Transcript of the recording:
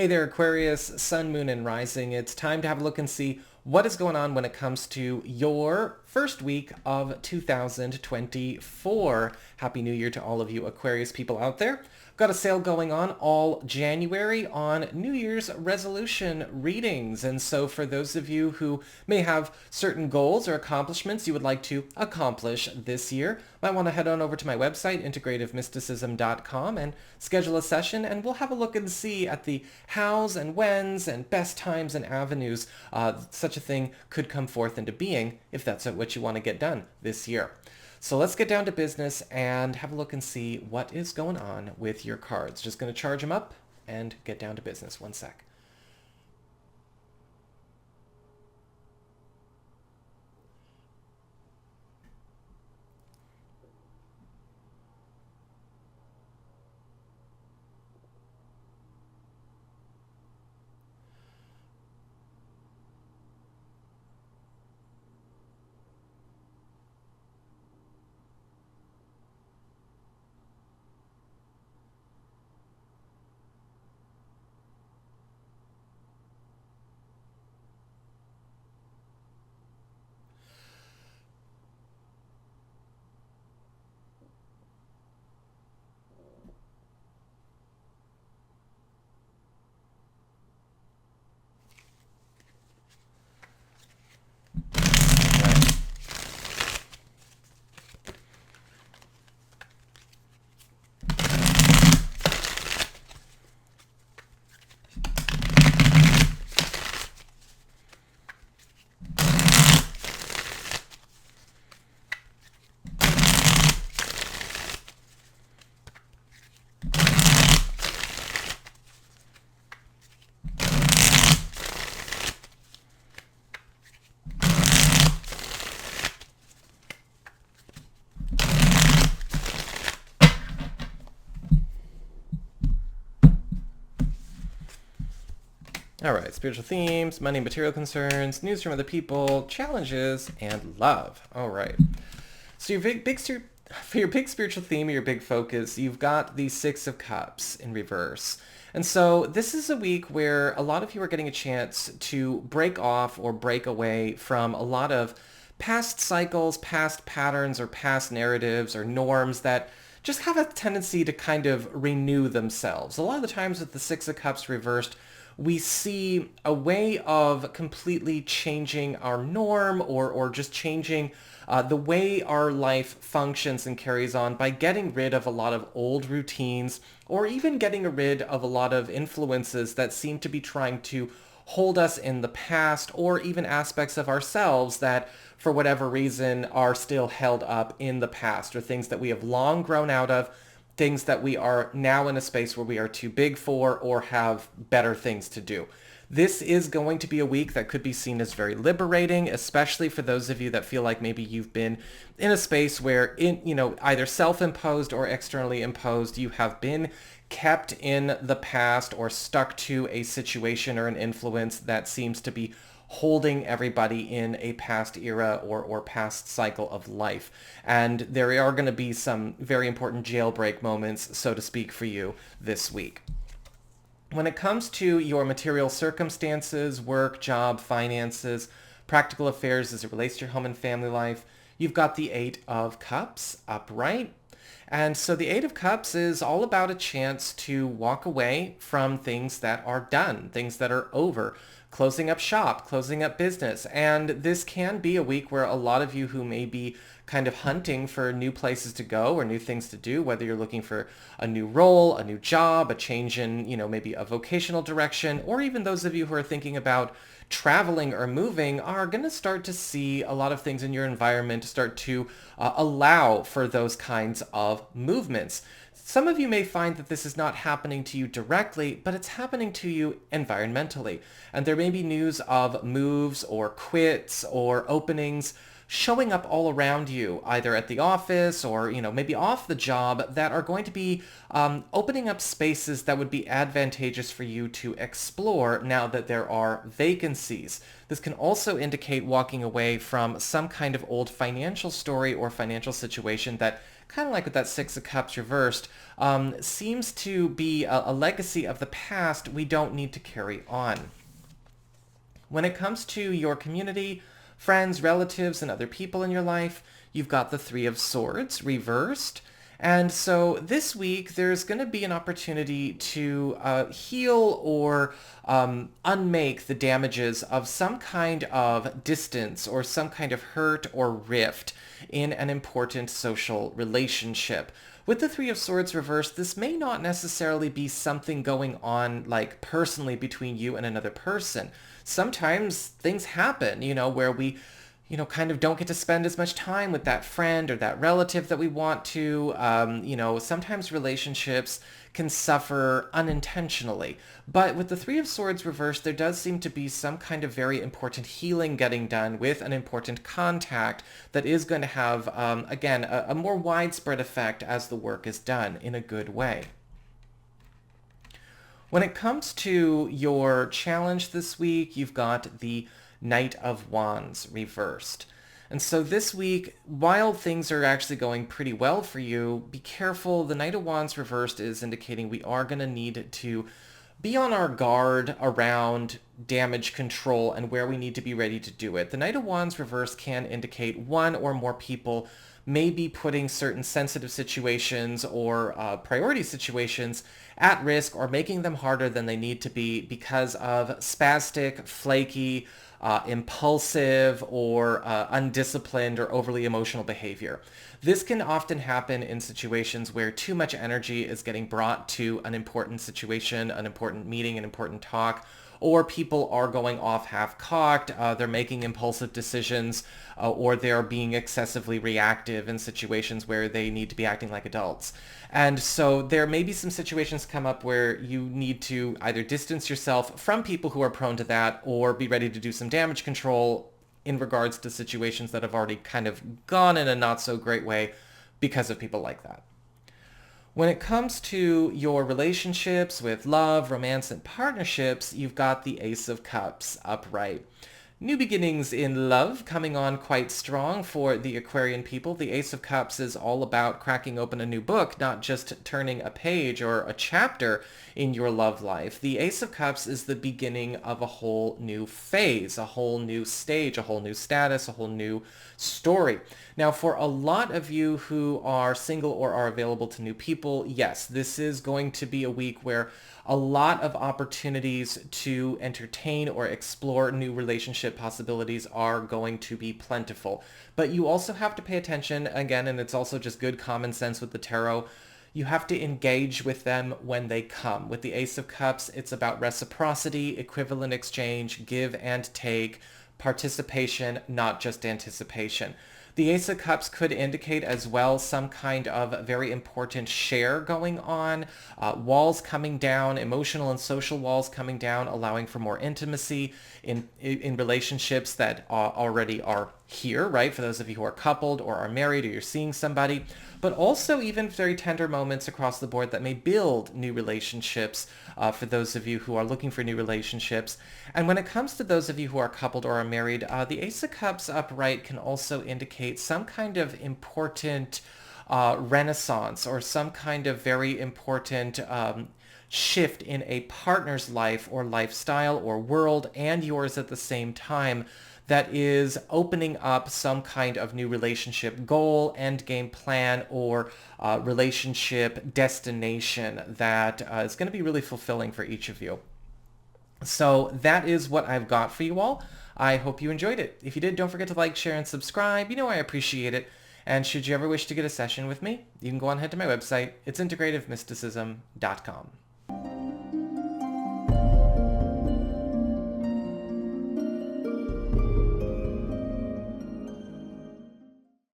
Hey there, Aquarius, Sun, Moon, and Rising. It's time to have a look and see what is going on when it comes to your first week of 2024. Happy New Year to all of you Aquarius people out there. Got a sale going on all January on New Year's resolution readings. And so for those of you who may have certain goals or accomplishments you would like to accomplish this year, might want to head on over to my website, integrativemysticism.com, and schedule a session, and we'll have a look and see at the hows and whens and best times and avenues such a thing could come forth into being if that's what you want to get done this year. So let's get down to business and have a look and see what is going on with your cards. Just going to charge them up and get down to business. One sec. All right, spiritual themes, money, material concerns, news from other people, challenges, and love. All right. So your for your big spiritual theme or your big focus, you've got the Six of Cups in reverse. And so this is a week where a lot of you are getting a chance to break off or break away from a lot of past cycles, past patterns, or past narratives or norms that just have a tendency to kind of renew themselves. A lot of the times with the Six of Cups reversed, we see a way of completely changing our norm or just changing the way our life functions and carries on by getting rid of a lot of old routines or even getting rid of a lot of influences that seem to be trying to hold us in the past, or even aspects of ourselves that for whatever reason are still held up in the past, or things that we have long grown out of, things that we are now in a space where we are too big for or have better things to do. This is going to be a week that could be seen as very liberating, especially for those of you that feel like maybe you've been in a space where, either self-imposed or externally imposed, you have been kept in the past or stuck to a situation or an influence that seems to be holding everybody in a past era or past cycle of life. And there are going to be some very important jailbreak moments, so to speak, for you this week. When it comes to your material circumstances, work, job, finances, practical affairs as it relates to your home and family life, you've got the Eight of Cups upright. And so the Eight of Cups is all about a chance to walk away from things that are done, things that are over, closing up shop, closing up business. And this can be a week where a lot of you who may be kind of hunting for new places to go or new things to do, whether you're looking for a new role, a new job, a change in, maybe a vocational direction, or even those of you who are thinking about traveling or moving, are going to start to see a lot of things in your environment start to allow for those kinds of movements. Some of you may find that this is not happening to you directly, but it's happening to you environmentally. And there may be news of moves or quits or openings showing up all around you, either at the office or, maybe off the job, that are going to be opening up spaces that would be advantageous for you to explore now that there are vacancies. This can also indicate walking away from some kind of old financial story or financial situation that, kind of like with that Six of Cups reversed, seems to be a legacy of the past we don't need to carry on. When it comes to your community, friends, relatives, and other people in your life, you've got the Three of Swords reversed. And so this week, there's going to be an opportunity to heal or unmake the damages of some kind of distance or some kind of hurt or rift in an important social relationship. With the Three of Swords reversed, this may not necessarily be something going on like personally between you and another person. Sometimes things happen, where we kind of don't get to spend as much time with that friend or that relative that we want to. Sometimes relationships can suffer unintentionally. But with the Three of Swords reversed, there does seem to be some kind of very important healing getting done with an important contact that is going to have, again, a more widespread effect as the work is done in a good way. When it comes to your challenge this week, you've got the Knight of Wands reversed. And so this week, while things are actually going pretty well for you, be careful. The Knight of Wands reversed is indicating we are going to need to be on our guard around damage control and where we need to be ready to do it. The Knight of Wands reversed can indicate one or more people may be putting certain sensitive situations or priority situations at risk or making them harder than they need to be because of spastic, flaky, impulsive, or undisciplined or overly emotional behavior. This can often happen in situations where too much energy is getting brought to an important situation, an important meeting, an important talk, or people are going off half-cocked, they're making impulsive decisions, or they're being excessively reactive in situations where they need to be acting like adults. And so there may be some situations come up where you need to either distance yourself from people who are prone to that or be ready to do some damage control in regards to situations that have already kind of gone in a not so great way because of people like that. When it comes to your relationships with love, romance, and partnerships, you've got the Ace of Cups upright. New beginnings in love coming on quite strong for the Aquarian people. The Ace of Cups is all about cracking open a new book, not just turning a page or a chapter in your love life. The Ace of Cups is the beginning of a whole new phase, a whole new stage, a whole new status, a whole new story. Now, for a lot of you who are single or are available to new people, yes, this is going to be a week where a lot of opportunities to entertain or explore new relationship possibilities are going to be plentiful. But you also have to pay attention, again, and it's also just good common sense with the tarot. You have to engage with them when they come. With the Ace of Cups, it's about reciprocity, equivalent exchange, give and take, participation, not just anticipation. The Ace of Cups could indicate as well some kind of very important share going on, walls coming down, emotional and social walls coming down, allowing for more intimacy in relationships that already are here, right? For those of you who are coupled or are married or you're seeing somebody, but also even very tender moments across the board that may build new relationships for those of you who are looking for new relationships. And when it comes to those of you who are coupled or are married, the Ace of Cups upright can also indicate some kind of important renaissance or some kind of very important shift in a partner's life or lifestyle or world and yours at the same time that is opening up some kind of new relationship goal, end game plan, or relationship destination that is going to be really fulfilling for each of you. So that is what I've got for you all. I hope you enjoyed it. If you did, don't forget to like, share, and subscribe. You know I appreciate it. And should you ever wish to get a session with me, you can go on ahead to my website. It's integrativemysticism.com.